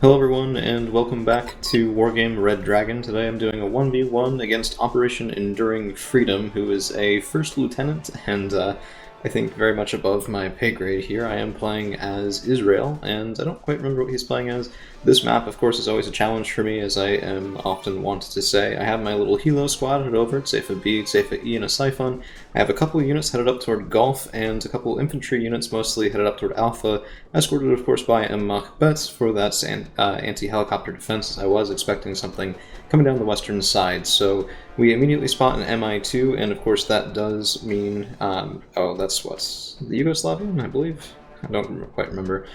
Hello everyone, and welcome back to Wargame Red Dragon. Today I'm doing a 1v1 against Operation Enduring Freedom, who is a first lieutenant, and I think very much above my pay grade here. I am playing as Israel, and I don't quite remember what he's playing as. This map, of course, is always a challenge for me, as I am often wont to say. I have my little Helo squad headed over, it's safe at B, safe at E, and a Siphon. I have a couple of units headed up toward Golf, and a couple infantry units mostly headed up toward Alpha, escorted, of course, by a Mach-Bet for that anti-helicopter defense, as I was expecting something coming down the western side. So we immediately spot an MI2, and of course that does mean, oh, that's what's the Yugoslavian, I believe? I don't quite remember.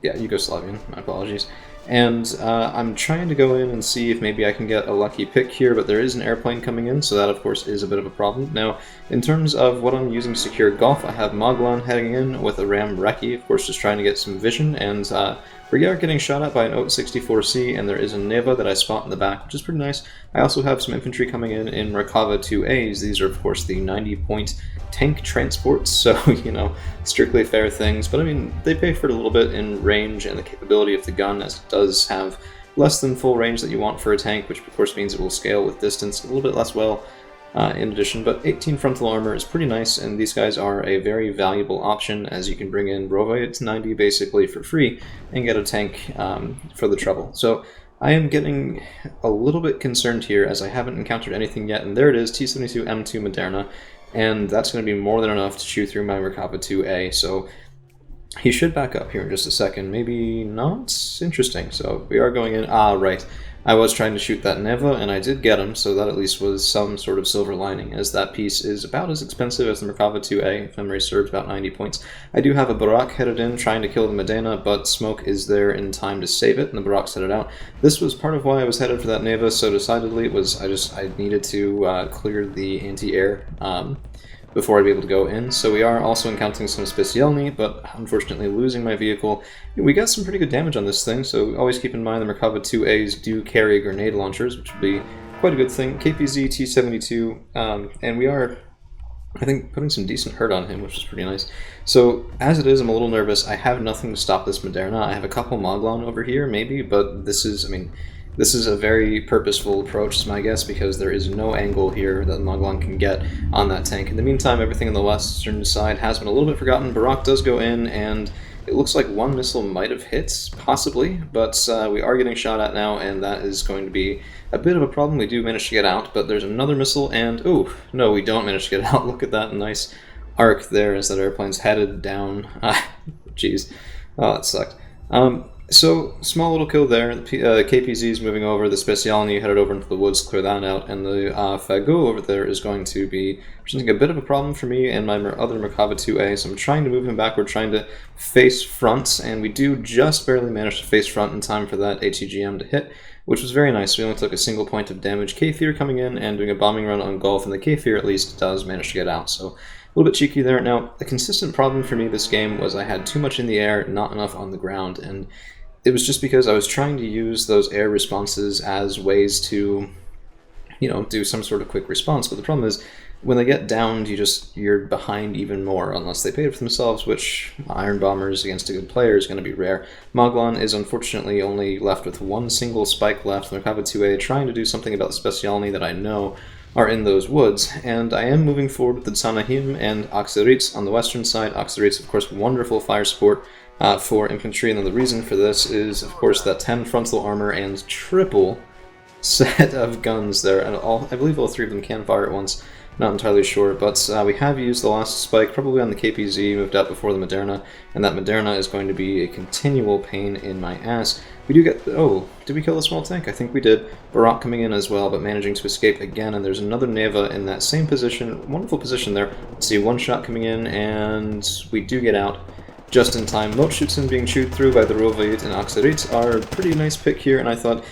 Yeah, Yugoslavian, my apologies. And I'm trying to go in and see if maybe I can get a lucky pick here, but there is an airplane coming in, so that of course is a bit of a problem. Now, in terms of what I'm using to secure Golf, I have Moglan heading in with a Ram Recce, of course just trying to get some vision, and we are getting shot at by an Oat 64C, and there is a Neva that I spot in the back, which is pretty nice. I also have some infantry coming in Merkava 2As. These are, of course, the 90-point tank transports, so, you know, strictly fair things. But, I mean, they pay for it a little bit in range and the capability of the gun, as it does have less than full range that you want for a tank, which, of course, means it will scale with distance a little bit less well. In addition, but 18 frontal armor is pretty nice, and these guys are a very valuable option, as you can bring in Rovayet 90 basically for free and get a tank for the trouble. So I am getting a little bit concerned here, as I haven't encountered anything yet, and there it is, T-72 M2 Moderna, and that's going to be more than enough to chew through my Merkava 2A, so he should back up here in just a second. Maybe not? Interesting. So we are going in. Ah, right. I was trying to shoot that Neva, and I did get him, so that at least was some sort of silver lining, as that piece is about as expensive as the Merkava 2A, if memory serves, about 90 points. I do have a Barak headed in, trying to kill the Medina, but Smoke is there in time to save it, and the Barak's headed out. This was part of why I was headed for that Neva, so decidedly it was I needed to clear the anti-air before I'd be able to go in. So we are also encountering some Specialny, but unfortunately losing my vehicle. We got some pretty good damage on this thing, so always keep in mind the Merkava 2As do carry grenade launchers, which would be quite a good thing. KPZ T-72, and we are, I think, putting some decent hurt on him, which is pretty nice. So, as it is, I'm a little nervous. I have nothing to stop this Moderna. I have a couple Moglan over here, maybe, but this is, I mean, this is a very purposeful approach, is my guess, because there is no angle here that Moglan can get on that tank. In the meantime, everything on the western side has been a little bit forgotten. Barak does go in, and it looks like one missile might have hit, possibly, but we are getting shot at now, and that is going to be a bit of a problem. We do manage to get out, but there's another missile, and, ooh, no, we don't manage to get out. Look at that nice arc there as that airplane's headed down. Jeez. Oh, that sucked. So, small little kill there. The KPZ is moving over, the Specialny headed over into the woods to clear that out, and the Fagot over there is going to be presenting a bit of a problem for me and my other Merkava 2A, so I'm trying to move him backward, trying to face front, and we do just barely manage to face front in time for that ATGM to hit, which was very nice. We only took a single point of damage. K-Fear coming in and doing a bombing run on Golf, and the K-Fear at least does manage to get out, so a little bit cheeky there. Now, a consistent problem for me this game was I had too much in the air, not enough on the ground, and it was just because I was trying to use those air responses as ways to, you know, do some sort of quick response. But the problem is, when they get downed, you're behind even more, unless they pay it for themselves, which Iron Bombers against a good player is going to be rare. Moglan is unfortunately only left with one single spike left. Merkava 2A trying to do something about the Specialny that I know are in those woods, and I am moving forward with the Tsanahim and Aksaritz on the western side. Aksaritz, of course, wonderful fire support for infantry, and then the reason for this is, of course, that 10 frontal armor and triple set of guns there, and I believe all three of them can fire at once, not entirely sure, but we have used the last spike, probably on the KPZ, moved out before the Moderna, and that Moderna is going to be a continual pain in my ass. We do get, oh, did we kill the small tank? I think we did. Barak coming in as well, but managing to escape again, and there's another Neva in that same position, wonderful position there. Let's see, one shot coming in, and we do get out just in time. Motschützen being chewed through by the Rovayet and Aksarit are a pretty nice pick here, and I thought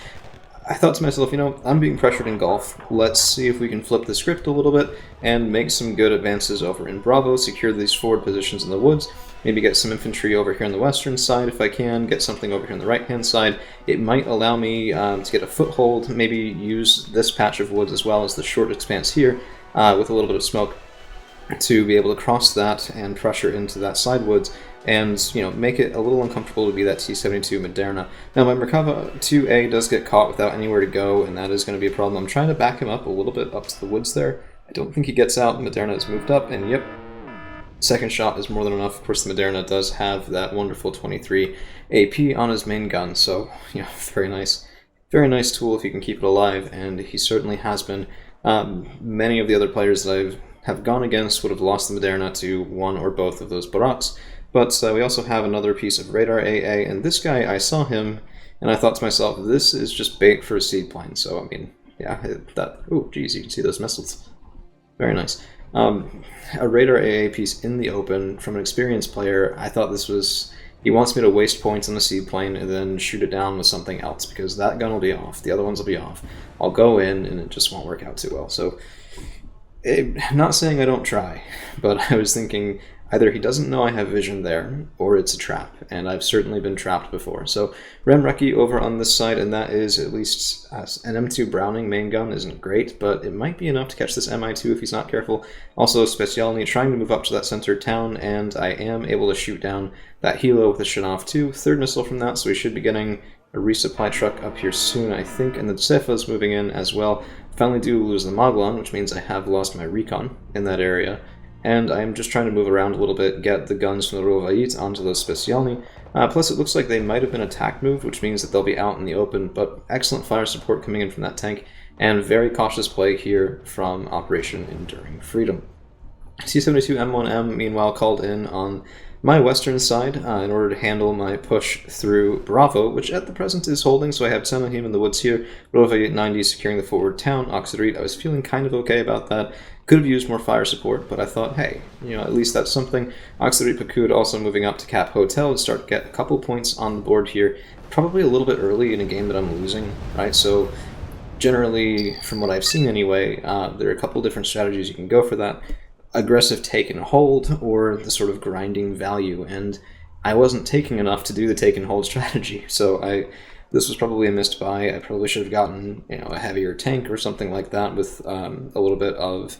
to myself, you know, I'm being pressured in Golf. Let's see if we can flip the script a little bit and make some good advances over in Bravo, secure these forward positions in the woods, maybe get some infantry over here on the western side if I can, get something over here on the right-hand side. It might allow me to get a foothold, maybe use this patch of woods as well as the short expanse here with a little bit of smoke to be able to cross that and pressure into that side woods and, you know, make it a little uncomfortable to be that T-72 Moderna. Now, my Merkava 2A does get caught without anywhere to go, and that is going to be a problem. I'm trying to back him up a little bit up to the woods there. I don't think he gets out. Moderna has moved up, and yep, second shot is more than enough. Of course, the Moderna does have that wonderful 23 AP on his main gun, so, you know, very nice. Very nice tool if you can keep it alive, and he certainly has been. Many of the other players that have gone against would have lost the Moderna to one or both of those barracks. But we also have another piece of radar AA, and this guy, I saw him, and I thought to myself, this is just bait for a seaplane. So, I mean, yeah, that... Oh, geez, you can see those missiles. Very nice. A radar AA piece in the open from an experienced player, I thought this was... He wants me to waste points on the seaplane and then shoot it down with something else, because that gun will be off, the other ones will be off. I'll go in, and it just won't work out too well. So... not saying I don't try, but I was thinking either he doesn't know I have vision there, or it's a trap, and I've certainly been trapped before. So Remreki over on this side, and that is at least an M2 Browning main gun isn't great, but it might be enough to catch this MI2 if he's not careful. Also Specialny trying to move up to that center town, and I am able to shoot down that helo with a Shanov 2. Third missile from that, so we should be getting a resupply truck up here soon, I think, and the Cefa's moving in as well. Finally do lose the Moglon, which means I have lost my recon in that area, and I'm just trying to move around a little bit, get the guns from the Rovait onto those Specialny. Plus it looks like they might have been attack moved, which means that they'll be out in the open, but excellent fire support coming in from that tank, and very cautious play here from Operation Enduring Freedom. C-72 M1M, meanwhile, called in on my western side in order to handle my push through Bravo, which at the present is holding, so I have Senahim in the woods here, Rovait 90 securing the forward town, Oxidrite, I was feeling kind of okay about that. Could have used more fire support, but I thought, hey, you know, at least that's something. Oxidrite Pakud also moving up to Cap Hotel to start to get a couple points on the board here, probably a little bit early in a game that I'm losing, right? So generally, from what I've seen anyway, there are a couple different strategies you can go for that. Aggressive take and hold, or the sort of grinding value, and I wasn't taking enough to do the take and hold strategy, so this was probably a missed buy. I probably should have gotten, you know, a heavier tank or something like that with a little bit of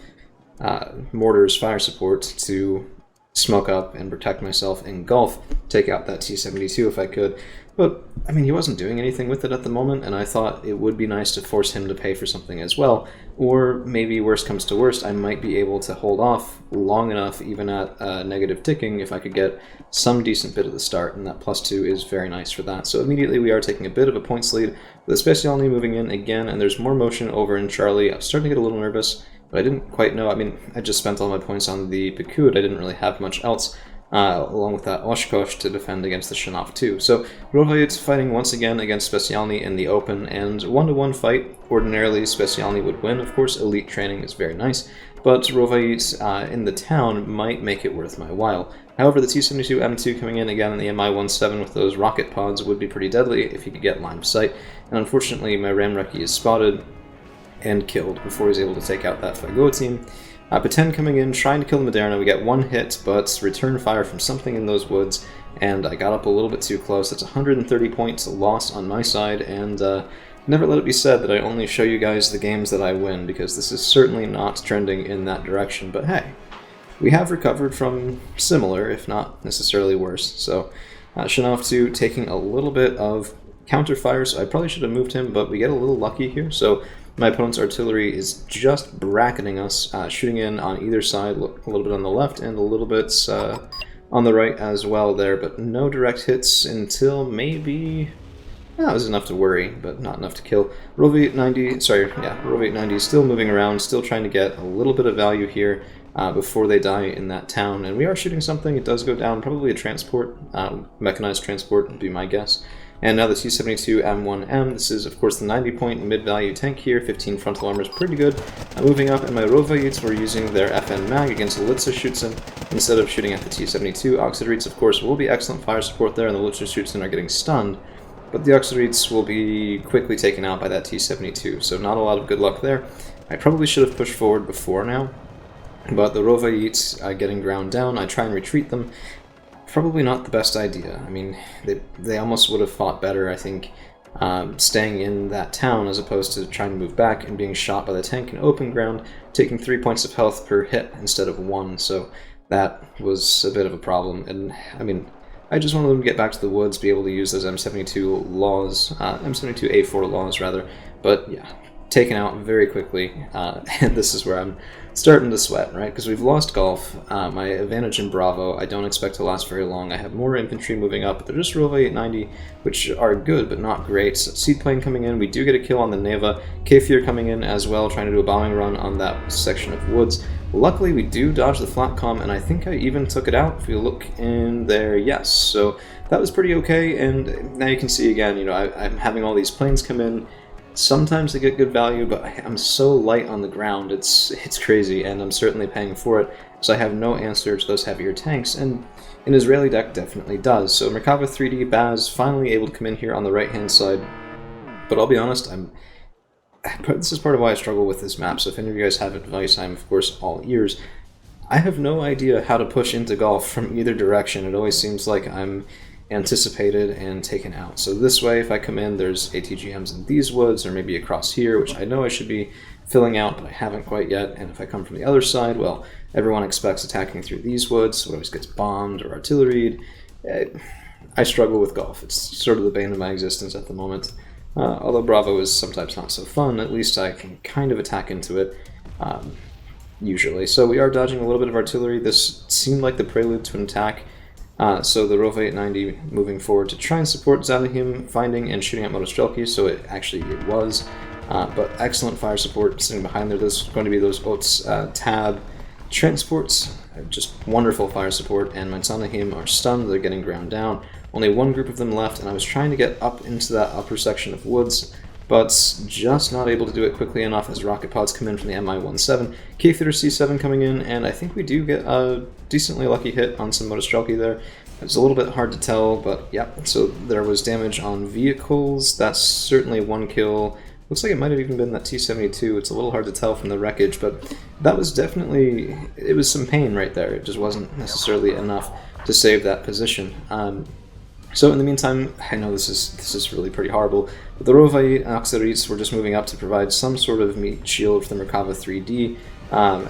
mortar's fire support to smoke up and protect myself in Gulf, take out that T-72 if I could. But, I mean, he wasn't doing anything with it at the moment, and I thought it would be nice to force him to pay for something as well. Or maybe, worst comes to worst, I might be able to hold off long enough, even at negative ticking, if I could get some decent bit at the start, and that +2 is very nice for that. So immediately we are taking a bit of a points lead, with the Specialny moving in again, and there's more motion over in Charlie. I was starting to get a little nervous, but I didn't quite know. I mean, I just spent all my points on the Pakud, I didn't really have much else. Along with that Oshkosh to defend against the Shanov 2. So Rovait fighting once again against Specialny in the open, and 1-to-1 fight. Ordinarily Specialny would win, of course, elite training is very nice, but Rovait in the town might make it worth my while. However, the T-72 M2 coming in again in the Mi-17 with those rocket pods would be pretty deadly if he could get line of sight, and unfortunately my Ramreki is spotted and killed before he's able to take out that Fagot team. Peten coming in, trying to kill the Moderna. We get one hit, but return fire from something in those woods, and I got up a little bit too close. That's 130 points lost on my side, and never let it be said that I only show you guys the games that I win, because this is certainly not trending in that direction. But hey, we have recovered from similar, if not necessarily worse. So Shanov 2 taking a little bit of counter fire, so I probably should have moved him, but we get a little lucky here. So my opponent's artillery is just bracketing us, shooting in on either side, a little bit on the left and a little bit on the right as well there, but no direct hits until maybe... That was enough to worry, but not enough to kill. Rovait 90 still moving around, still trying to get a little bit of value here before they die in that town, and we are shooting something. It does go down, probably a transport, mechanized transport would be my guess. And now the T-72 M1M, this is of course the 90-point mid-value tank here, 15 frontal armor is pretty good. Moving up, and my Rovaites were using their FN mag against the Litsa Schutzen instead of shooting at the T-72. Oxidrites, of course, will be excellent fire support there, and the Litsa Schutzen are getting stunned, but the Oxidrites will be quickly taken out by that T-72, so not a lot of good luck there. I probably should have pushed forward before now, but the Rovaites getting ground down, I try and retreat them. Probably not the best idea. I mean, they almost would have fought better, I think, staying in that town as opposed to trying to move back and being shot by the tank in open ground, taking 3 points of health per hit instead of 1, so that was a bit of a problem. And I mean, I just wanted them to get back to the woods, be able to use those M72 laws, M72A4 laws rather, but yeah, taken out very quickly, and this is where I'm starting to sweat, right? Because we've lost golf. My advantage in Bravo I don't expect to last very long. I have more infantry moving up, but they're just Rova 890, which are good but not great. So Seedplane coming in, we do get a kill on the Neva. Kefir coming in as well, trying to do a bombing run on that section of woods. Luckily we do dodge the Flatcom, and I think I even took it out. If you look in there, yes. So that was pretty okay, and now you can see again, you know, I'm having all these planes come in. Sometimes they get good value, but I'm so light on the ground, it's crazy, and I'm certainly paying for it, so I have no answer to those heavier tanks, and an Israeli deck definitely does. So Merkava 3D Baz finally able to come in here on the right-hand side, but I'll be honest, this is part of why I struggle with this map, so if any of you guys have advice, I'm of course all ears. I have no idea how to push into golf from either direction. It always seems like I'm anticipated and taken out. So this way, if I come in, there's ATGMs in these woods, or maybe across here, which I know I should be filling out, but I haven't quite yet. And if I come from the other side, well, everyone expects attacking through these woods, so it always gets bombed or artilleried. I struggle with golf. It's sort of the bane of my existence at the moment. Although Bravo is sometimes not so fun, at least I can kind of attack into it, usually. So we are dodging a little bit of artillery. This seemed like the prelude to an attack. So the Rova 890 moving forward to try and support Zalahim finding and shooting at Motostrelki, so it was. But excellent fire support sitting behind there. This is going to be those Oats Tab transports. Just wonderful fire support, and my Zalahim are stunned. They're getting ground down. Only one group of them left, and I was trying to get up into that upper section of woods, but just not able to do it quickly enough as rocket pods come in from the MI-17. K-Theater C7 coming in, and I think we do get a decently lucky hit on some Motostrelki there. It's a little bit hard to tell, but yeah, so there was damage on vehicles. That's certainly one kill. Looks like it might have even been that T-72. It's a little hard to tell from the wreckage, but that was definitely, it was some pain right there. It just wasn't necessarily enough to save that position. So in the meantime, I know this is really pretty horrible, but the Rovai Auxiliaries were just moving up to provide some sort of meat shield for the Merkava 3D,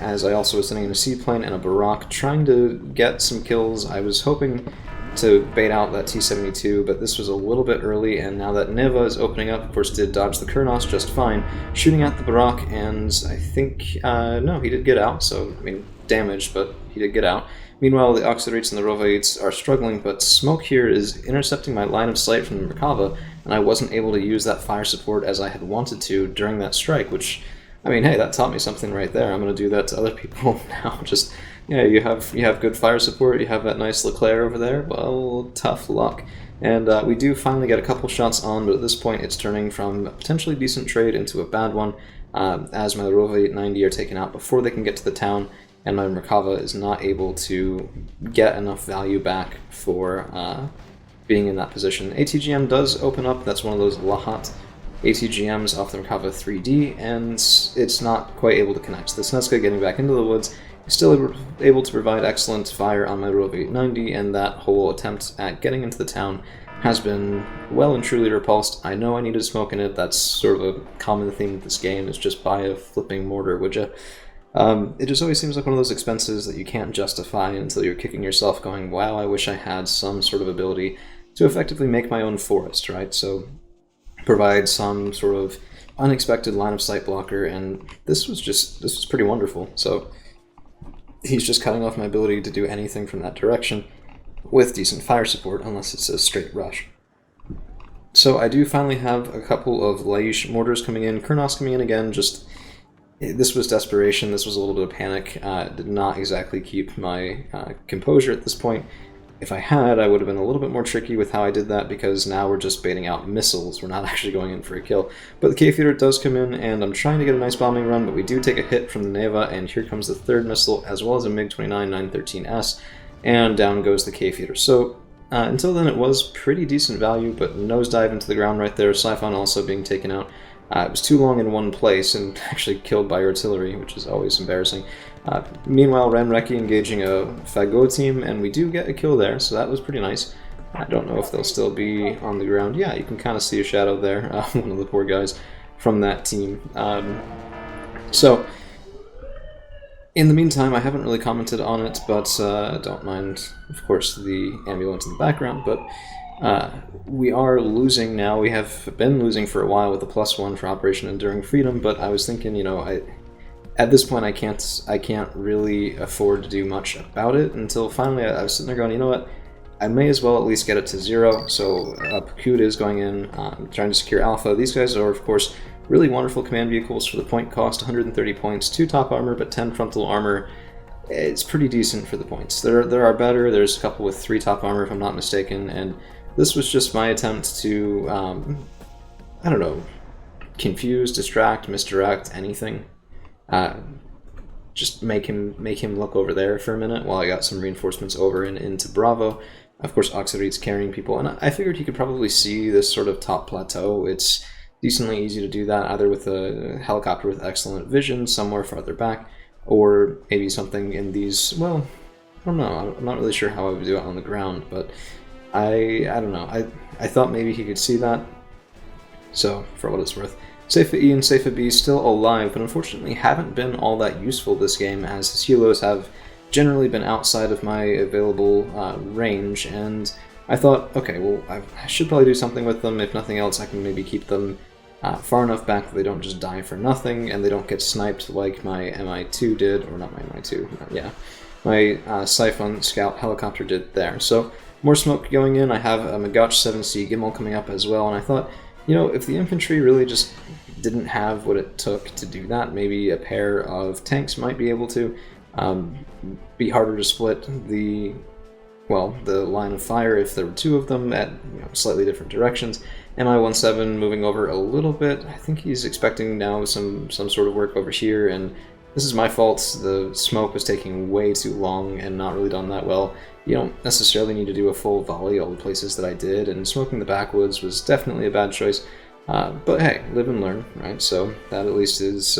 as I also was sitting in a seaplane and a Barak trying to get some kills. I was hoping to bait out that T-72, but this was a little bit early, and now that Neva is opening up, of course did dodge the Kurnos just fine, shooting at the Barak, and I think, no, he did get out, so, I mean, damaged, but he did get out. Meanwhile, the Auxiliaries and the Rovaites are struggling, but smoke here is intercepting my line of sight from the Merkava, and I wasn't able to use that fire support as I had wanted to during that strike, which, I mean, hey, that taught me something right there. I'm going to do that to other people now. Just, yeah, you have good fire support, you have that nice Leclerc over there, well, tough luck. And we do finally get a couple shots on, but at this point it's turning from a potentially decent trade into a bad one, as my Rova 890 are taken out before they can get to the town, and my Merkava is not able to get enough value back for being in that position. ATGM does open up. That's one of those Lahat ATGMs off the Merkava 3D, and it's not quite able to connect. So the Snezka getting back into the woods is still able to provide excellent fire on my Rova 890, and that whole attempt at getting into the town has been well and truly repulsed. I know I needed smoke in it. That's sort of a common theme with this game, is just buy a flipping mortar, would ya? It just always seems like one of those expenses that you can't justify until you're kicking yourself going, wow, I wish I had some sort of ability to effectively make my own forest, right? So provide some sort of unexpected line of sight blocker, and this was pretty wonderful. So he's just cutting off my ability to do anything from that direction with decent fire support, unless it's a straight rush. So I do finally have a couple of Laish mortars coming in, Kurnos coming in again, just... This was desperation, this was a little bit of panic. Did not exactly keep my composure at this point. If I had, I would have been a little bit more tricky with how I did that, because now we're just baiting out missiles, we're not actually going in for a kill. But the K-Theater does come in, and I'm trying to get a nice bombing run, but we do take a hit from the Neva, and here comes the third missile, as well as a MiG-29 913S, and down goes the K-Theater. So until then it was pretty decent value, but nosedive into the ground right there, Siphon also being taken out. It was too long in one place and actually killed by artillery, which is always embarrassing. Meanwhile, Renreki engaging a Fagot team, and we do get a kill there, so that was pretty nice. I don't know if they'll still be on the ground. Yeah, you can kind of see a shadow there, one of the poor guys from that team. So, in the meantime, I haven't really commented on it, but don't mind, of course, the ambulance in the background, but we are losing now. We have been losing for a while with a +1 for Operation Enduring Freedom, but I was thinking, you know, at this point I can't really afford to do much about it until finally I was sitting there going, you know what, I may as well at least get it to 0, so Paygrade is going in, trying to secure Alpha. These guys are, of course, really wonderful command vehicles for the point cost, 130 points, 2 top armor, but 10 frontal armor. It's pretty decent for the points. There are better. There's a couple with 3 top armor, if I'm not mistaken, and this was just my attempt to, I don't know, confuse, distract, misdirect, anything. Just make him look over there for a minute while I got some reinforcements over and into Bravo. Of course, Auxiliary's carrying people, and I figured he could probably see this sort of top plateau. It's decently easy to do that, either with a helicopter with excellent vision somewhere farther back, or maybe something in these, well, I don't know, I'm not really sure how I would do it on the ground, but I don't know, I thought maybe he could see that, so for what it's worth. Seifa E and Seifa B still alive, but unfortunately haven't been all that useful this game, as his helos have generally been outside of my available range, and I thought, okay, well, I should probably do something with them. If nothing else, I can maybe keep them far enough back that they don't just die for nothing, and they don't get sniped like my MI2 did, or not my MI2, yeah, my Siphon Scout helicopter did there. So, more smoke going in. I have a Magach 7C Gimel coming up as well, and I thought, you know, if the infantry really just didn't have what it took to do that, maybe a pair of tanks might be able to. Be harder to split the line of fire if there were 2 of them at slightly different directions. MI-17 moving over a little bit. I think he's expecting now some sort of work over here, and this is my fault. The smoke was taking way too long and not really done that well. You don't necessarily need to do a full volley all the places that I did, and smoking the backwoods was definitely a bad choice. But hey, live and learn, right? So that at least is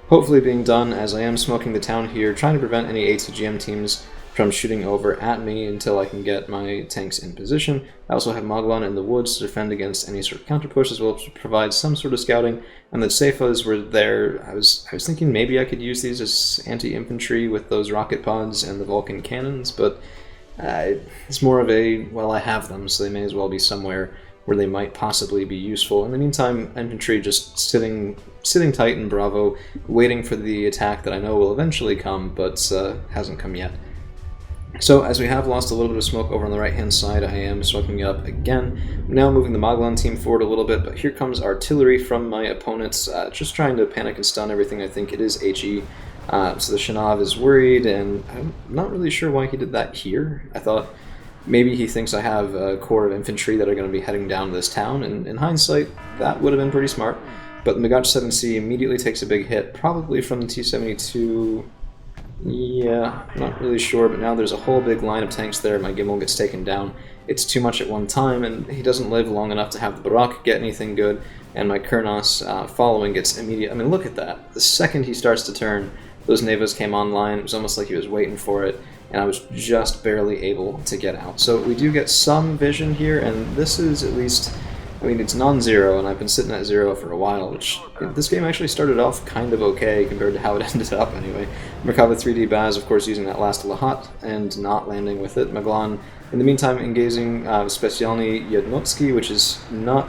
hopefully being done, as I am smoking the town here, trying to prevent any ATGM teams from shooting over at me until I can get my tanks in position. I also have Moglon in the woods to defend against any sort of counterpush, as well as to provide some sort of scouting, and the Seifas were there. I was thinking maybe I could use these as anti-infantry with those rocket pods and the Vulcan cannons, but it's more of a, well, I have them, so they may as well be somewhere where they might possibly be useful. In the meantime, infantry just sitting tight in Bravo, waiting for the attack that I know will eventually come, but hasn't come yet. So, as we have lost a little bit of smoke over on the right-hand side, I am smoking it up again. I'm now moving the Moglon team forward a little bit, but here comes artillery from my opponents, just trying to panic and stun everything. I think it is HE. So the Shanav is worried, and I'm not really sure why he did that here. I thought maybe he thinks I have a corps of infantry that are going to be heading down to this town, and in hindsight, that would have been pretty smart. But the Magach 7C immediately takes a big hit, probably from the T-72. Yeah, not really sure, but now there's a whole big line of tanks there. My Gimel gets taken down. It's too much at one time, and he doesn't live long enough to have the Barak get anything good, and my Kurnos following gets immediate. I mean, look at that. The second he starts to turn, those Nevas came online. It was almost like he was waiting for it, and I was just barely able to get out. So we do get some vision here, and this is at least, I mean, it's non-zero, and I've been sitting at 0 for a while, which, this game actually started off kind of okay compared to how it ended up anyway. Merkava 3D Baz, of course, using that last Lahat and not landing with it. Maglon, in the meantime, engaging Specjalny Jednotsky, which is not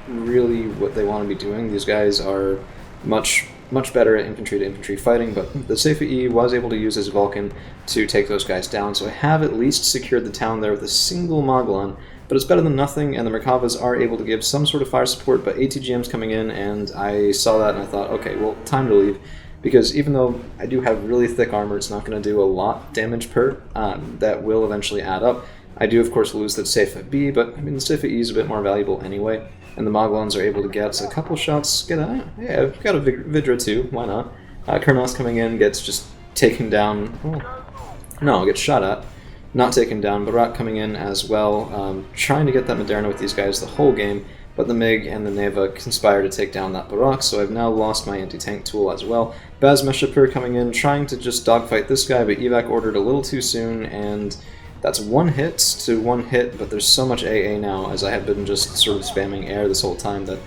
really what they want to be doing. These guys are much better at infantry-to-infantry fighting, but the Seifa E was able to use his Vulcan to take those guys down, so I have at least secured the town there with a single Moglon, but it's better than nothing, and the Merkavas are able to give some sort of fire support, but ATGM's coming in, and I saw that and I thought, okay, well, time to leave, because even though I do have really thick armor, it's not going to do a lot damage per, that will eventually add up. I do, of course, lose that Seifa B, but I mean, the Seifa E is a bit more valuable anyway, and the Moglons are able to get a couple shots. Yeah, I've got a Vidra too, why not? Kurnos coming in gets just taken down. No, gets shot at. Not taken down. Barak coming in as well, trying to get that Moderna with these guys the whole game, but the MiG and the Neva conspire to take down that Barak, so I've now lost my anti-tank tool as well. Baz Meshapur coming in, trying to just dogfight this guy, but evac ordered a little too soon, and That's 1 hit to 1 hit, but there's so much AA now, as I have been just sort of spamming air this whole time, that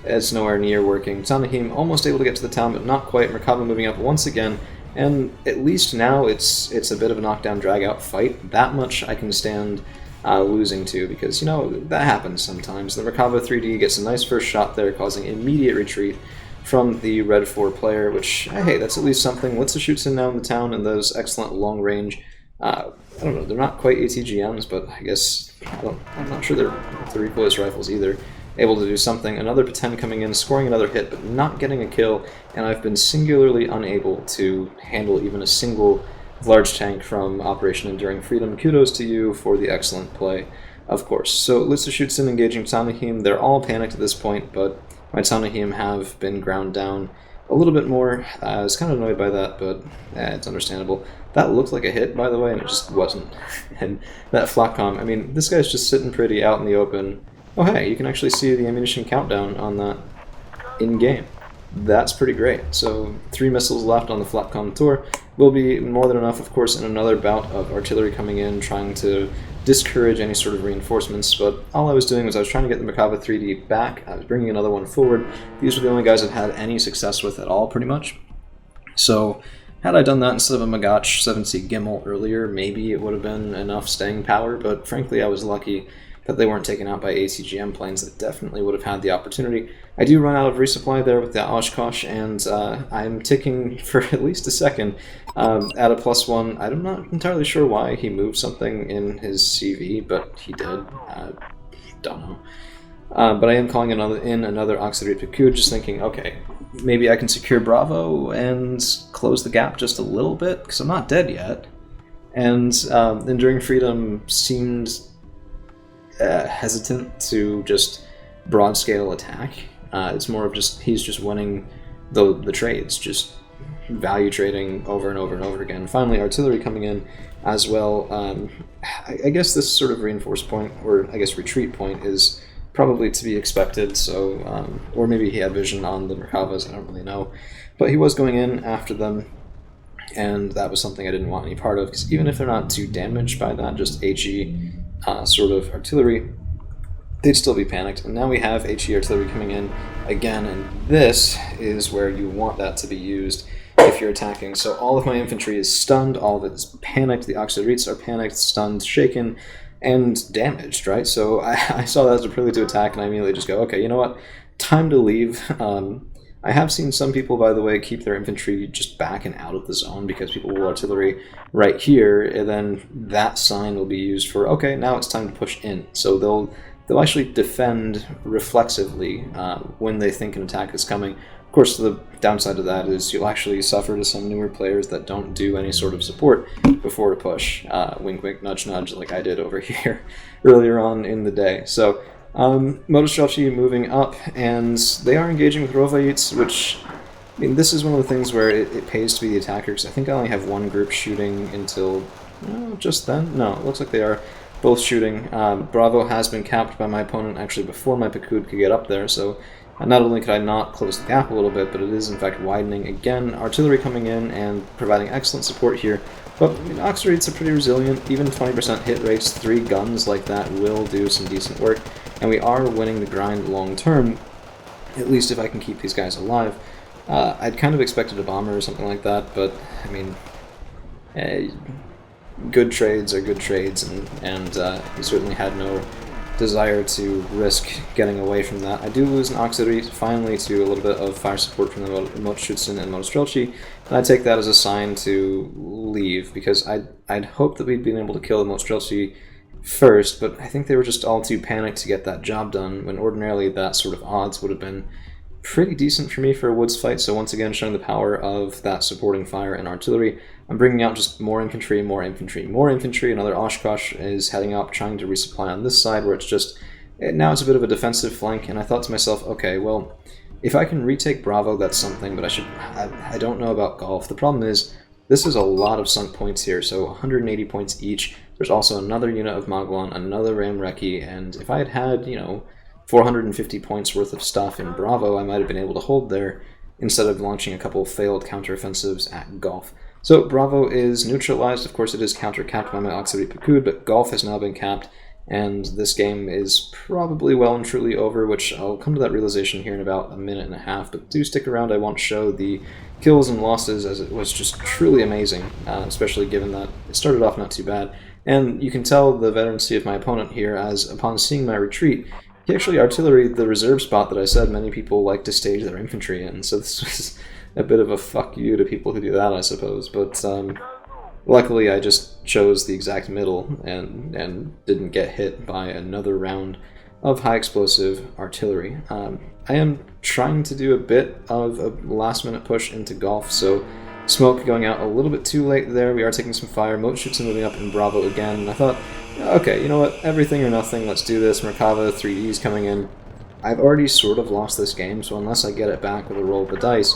it's nowhere near working. Tanahim almost able to get to the town, but not quite. Merkaba moving up once again, and at least now it's a bit of a knockdown, drag-out fight. That much I can stand losing to, because, you know, that happens sometimes. The Merkaba 3D gets a nice first shot there, causing immediate retreat from the red 4 player, which, hey, that's at least something. Litsa shoots in now in the town, and those excellent long-range, I don't know, they're not quite ATGMs, but I guess, I'm not sure they're the recoilless rifles either, able to do something. Another P10 coming in, scoring another hit, but not getting a kill, and I've been singularly unable to handle even a single large tank from Operation Enduring Freedom. Kudos to you for the excellent play, of course. So Litsa shoots in, engaging Tanahim. They're all panicked at this point, but my Tanahim have been ground down a little bit more. I was kind of annoyed by that, but it's understandable. That looked like a hit, by the way, and it just wasn't. And that Flakcom, I mean, this guy's just sitting pretty out in the open. Oh hey, you can actually see the ammunition countdown on that in-game. That's pretty great. So 3 missiles left on the Flakcom tour. Will be more than enough, of course, in another bout of artillery coming in, trying to discourage any sort of reinforcements, but all I was doing was I was trying to get the Merkaba 3D back. I was bringing another one forward. These were the only guys I've had any success with at all, pretty much. So had I done that instead of a Magach 7C Gimel earlier, maybe it would have been enough staying power, but frankly I was lucky that they weren't taken out by ATGM planes that definitely would have had the opportunity. I do run out of resupply there with the Oshkosh, and I'm ticking for at least a second at a +1. I'm not entirely sure why he moved something in his CV, but he did. Don't know. But I am calling another Auxiliary Picud, just thinking, okay, maybe I can secure Bravo and close the gap just a little bit, because I'm not dead yet. And Enduring Freedom seemed hesitant to just broad-scale attack. It's more of just, he's just winning the trades, just value trading over and over and over again. Finally, artillery coming in as well. I guess this sort of reinforced point, or I guess retreat point, is probably to be expected, so, or maybe he had vision on the Merkabas, I don't really know. But he was going in after them, and that was something I didn't want any part of, because even if they're not too damaged by that, just HE sort of artillery, they'd still be panicked. And now we have HE artillery coming in again, and this is where you want that to be used if you're attacking. So all of my infantry is stunned, all of it is panicked, the auxiliaries are panicked, stunned, shaken, and damaged, right? So I saw that as a prelude to attack, and I immediately just go, okay, you know what, time to leave. I have seen some people, by the way, keep their infantry just back and out of the zone because people will artillery right here, and then that sign will be used for, okay, now it's time to push in. So they'll actually defend reflexively when they think an attack is coming. Of course, the downside of that is you'll actually suffer to some newer players that don't do any sort of support before a push. Wink, wink, nudge, nudge, like I did over here earlier on in the day. So Motostrelchi moving up, and they are engaging with Rovayites, which, I mean, this is one of the things where it pays to be the attacker, because I think I only have one group shooting until just then. No, it looks like they are both shooting. Bravo has been capped by my opponent actually before my Picud could get up there, so not only could I not close the gap a little bit, but it is in fact widening again. Artillery coming in and providing excellent support here. But I mean, auxiliaries are pretty resilient. Even 20% hit rates, 3 guns like that will do some decent work. And we are winning the grind long term, at least if I can keep these guys alive. I'd kind of expected a bomber or something like that, but I mean, good trades are good trades, and he certainly had no desire to risk getting away from that. I do lose an auxiliary finally to a little bit of fire support from the Motoschützen and Motostrelchi, and I take that as a sign to leave, because I'd hoped that we'd been able to kill the Motostrelchi first, but I think they were just all too panicked to get that job done, when ordinarily that sort of odds would have been pretty decent for me for a woods fight. So once again, showing the power of that supporting fire and artillery. I'm bringing out just more infantry, more infantry, more infantry. Another Oshkosh is heading up, trying to resupply on this side, where it's just, now it's a bit of a defensive flank, and I thought to myself, okay, well, if I can retake Bravo, that's something, but I don't know about Golf. The problem is, this is a lot of sunk points here, so 180 points each. There's also another unit of Magwan, another Ram Reki, and if I had had, 450 points worth of stuff in Bravo, I might have been able to hold there, instead of launching a couple failed counteroffensives at Golf. So Bravo is neutralized. Of course, it is counter-capped by my Auxiliary Picud, but Golf has now been capped, and this game is probably well and truly over, which I'll come to that realization here in about a minute and a half, but do stick around. I won't show the kills and losses, as it was just truly amazing, especially given that it started off not too bad. And you can tell the veterancy of my opponent here, as upon seeing my retreat, he actually artilleried the reserve spot that I said many people like to stage their infantry in, so this was a bit of a fuck you to people who do that, I suppose. But luckily I just chose the exact middle and didn't get hit by another round of high explosive artillery. I am trying to do a bit of a last minute push into Golf, so smoke going out a little bit too late there. We are taking some fire. Moat shoots are moving up in Bravo again, and I thought, okay, you know what, everything or nothing, let's do this. Merkava 3D's coming in. I've already sort of lost this game, so unless I get it back with a roll of the dice,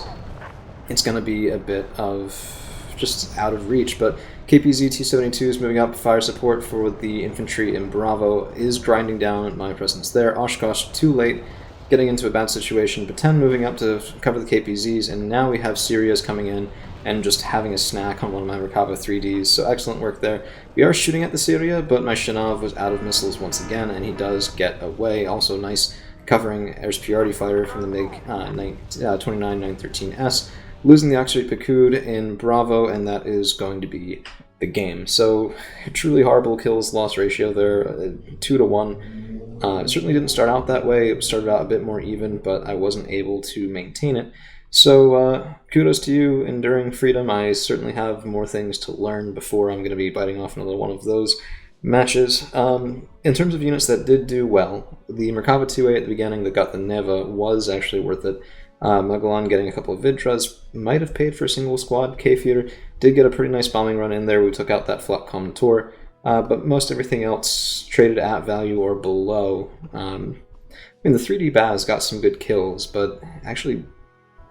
it's going to be a bit of just out of reach. But KPZ T-72 is moving up. Fire support for the infantry in Bravo is grinding down my presence there. Oshkosh too late, getting into a bad situation. Beten moving up to cover the KPZs, and now we have Syria's coming in and just having a snack on one of my Merkava 3Ds, so excellent work there. We are shooting at the Syria, but my Shanav was out of missiles once again, and he does get away. Also nice covering air superiority fighter from the MiG 29-913S, losing the Auxiliary Picud in Bravo, and that is going to be the game. So, truly horrible kills-loss ratio there, 2 to 1. It certainly didn't start out that way. It started out a bit more even, but I wasn't able to maintain it. So, kudos to you, Enduring Freedom. I certainly have more things to learn before I'm going to be biting off another one of those matches. In terms of units that did do well, the Merkava 2A at the beginning that got the Neva was actually worth it. Magellan getting a couple of Vidras might have paid for a single squad. K-Feeder did get a pretty nice bombing run in there. We took out that Flak Commutator, but most everything else traded at value or below. I mean, the 3D Baz got some good kills, but actually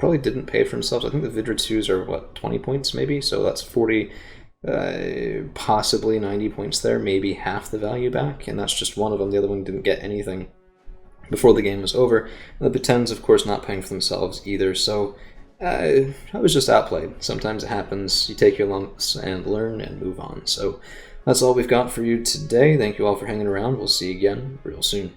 probably didn't pay for themselves. I think the Vidra 2s are, what, 20 points maybe? So that's 40, possibly 90 points there, maybe half the value back, and that's just one of them. The other one didn't get anything before the game was over. And the Betens, of course, not paying for themselves either, so I was just outplayed. Sometimes it happens. You take your lumps and learn and move on. So that's all we've got for you today. Thank you all for hanging around. We'll see you again real soon.